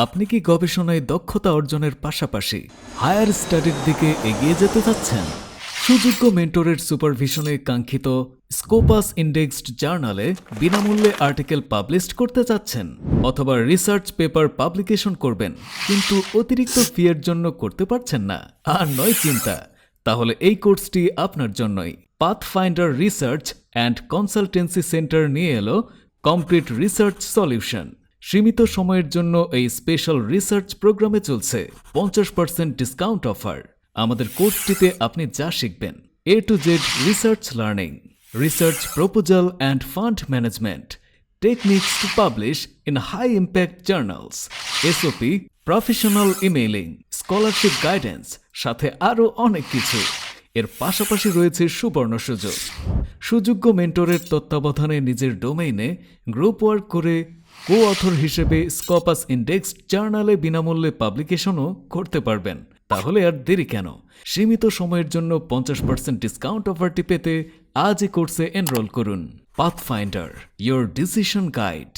আপনি কি গবেষণায় দক্ষতা অর্জনের পাশাপাশি হায়ার স্টাডির দিকে এগিয়ে যেতে চাচ্ছেন? সুযোগ্য মেন্টরের সুপারভিশনে কাঙ্ক্ষিত স্কোপাস ইন্ডেক্সড জার্নালে বিনামূল্যে আর্টিকেল পাবলিশ করতে চাচ্ছেন, অথবা রিসার্চ পেপার পাবলিকেশন করবেন কিন্তু অতিরিক্ত ফিয়ের জন্য করতে পারছেন না? আর নয় চিন্তা, তাহলে এই কোর্সটি আপনার জন্যই। Pathfinder research and consultancy centre নিয়ে এলো কমপ্লিট রিসার্চ সলিউশন। সীমিত সময়ের জন্য এই স্পেশাল রিসার্চ প্রোগ্রামে চলছে 50% ডিসকাউন্ট অফার। আমাদের কোর্সটিতে আপনি যা শিখবেন: A to Z research learning, research proposal and fund management, techniques to publish in high impact journals, SOP, professional emailing, scholarship guidance, সাথে আরও অনেক কিছু। এর পাশাপাশি রয়েছে সুবর্ণ সুযোগ, সুযোগ্য মেন্টরের তত্ত্বাবধানে নিজের ডোমেইনে গ্রুপ ওয়ার্ক করে কো অথর হিসেবে স্কোপাস ইন্ডেক্সড জার্নালে বিনামূল্যে পাবলিকেশনও করতে পারবেন। তাহলে আর দেরি কেন? সীমিত সময়ের জন্য 50% ডিসকাউন্ট অফারটি পেতে আজই কোর্সে এনরোল করুন। Pathfinder, your decision guide.